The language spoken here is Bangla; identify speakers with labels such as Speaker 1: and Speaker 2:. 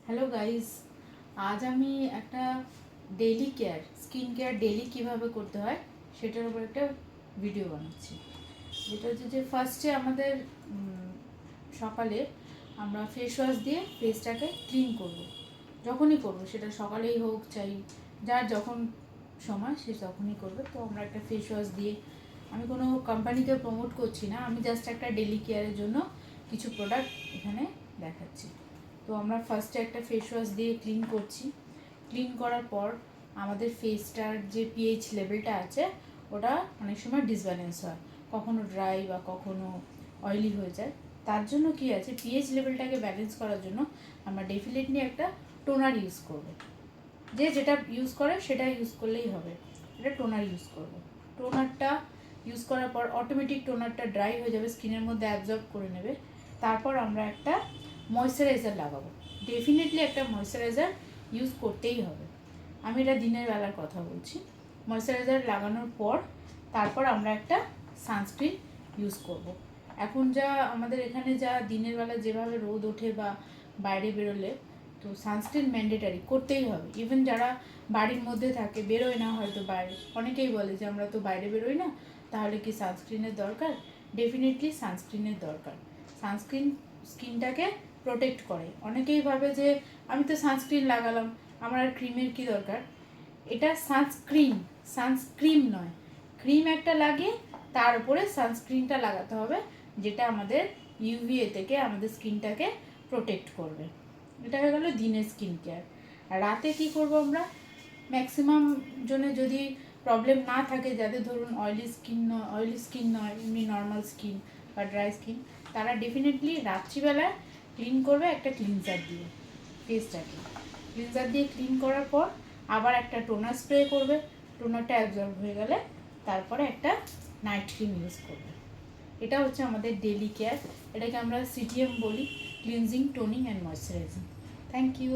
Speaker 1: হ্যালো গাইস, আজ আমি একটা daily care skin care daily কীভাবে করতে হয় সেটার উপর একটা ভিডিও বানাচ্ছি। যেটা হচ্ছে যে ফার্স্টে আমাদের সকালে আমরা ফেস ওয়াশ দিয়ে ফেসটাকে ক্লিন করব। যখনই করব, সেটা সকালেই হোক চাই যার যখন সময় সে তখনই করবে। তো আমরা একটা ফেস ওয়াশ দিয়ে, আমি কোনো কোম্পানিকে প্রমোট করছি না, আমি জাস্ট একটা ডেইলি কেয়ারের জন্য কিছু প্রোডাক্ট এখানে দেখাচ্ছি। তো আমরা ফার্স্টে একটা ফেস ওয়াশ দিয়ে ক্লিন করছি। ক্লিন করার পর আমাদের ফেসটার যে পিএইচ লেভেলটা আছে ওটা অনেক সময় ডিসব্যালেন্স হয়, কখনো ড্রাই বা কখনো অয়েলি হয়ে যায়। তার জন্য কি আছে, পিএইচ লেভেলটাকে ব্যালেন্স করার জন্য আমরা ডেফিনেটলি একটা টোনার ইউজ করব। যে যেটা ইউজ করে সেটা ইউজ করলেই হবে, এটা টোনার ইউজ করব। টোনারটা ইউজ করার পর অটোমেটিক টোনারটা ড্রাই হয়ে যাবে, স্কিনের মধ্যে অ্যাবজর্ব করে নেবে। তারপর আমরা একটা ময়শ্চারাইজার লাগাবো। ডেফিনেটলি একটা ময়শ্চারাইজার ইউজ করতেই হবে। আমি এটা দিনের বেলার কথা বলছি। ময়শ্চারাইজার লাগানোর পর তারপর আমরা একটা সানস্ক্রিন ইউজ করব। এখন যা আমাদের এখানে যা দিনের বেলা যেভাবে রোদ ওঠে বা বাইরে বেরোলে, তো সানস্ক্রিন ম্যান্ডেটারি করতেই হবে। ইভেন যারা বাড়ির মধ্যে থাকে, বেরোয় না হয়তো বাইরে, অনেকেই বলে যে আমরা তো বাইরে বেরোই না, তাহলে কি সানস্ক্রিনের দরকার? ডেফিনেটলি সানস্ক্রিনের দরকার। সানস্ক্রিন স্কিনটাকে প্রোটেক্ট করে। অনেকেই ভাবে যে আমি তো সানস্ক্রিন লাগালাম, আমার আর ক্রিমের কী দরকার। এটা সানস্ক্রিন, সানস্ক্রিন নয়। ক্রিম একটা লাগিয়ে তার উপরে সানস্ক্রিনটা লাগাতে হবে, যেটা আমাদের ইউভিএ থেকে আমাদের স্কিনটাকে প্রোটেক্ট করবে। এটা হয়ে গেল দিনের স্কিন কেয়ার। আর রাতে কী করব আমরা? ম্যাক্সিমাম জনে যদি প্রবলেম না থাকে, যাদের ধরুন অয়েলি স্কিন নয়, এমনি নর্মাল স্কিন বা ড্রাই স্কিন, তারা ডেফিনেটলি রাত্রিবেলায় ক্লিন করবে একটা ক্লিনজার দিয়ে ফেসটাকে। ক্লিনজার দিয়ে ক্লিন করার পর আবার একটা টোনার স্প্রে করবে। টোনারটা অ্যাবজর্ব হয়ে গেলে তারপরে একটা নাইট ক্রিম ইউজ করবে। এটা হচ্ছে আমাদের ডেইলি কেয়ার। এটাকে আমরা সিটিএম বলি, cleansing, toning and moisturising. Thank you.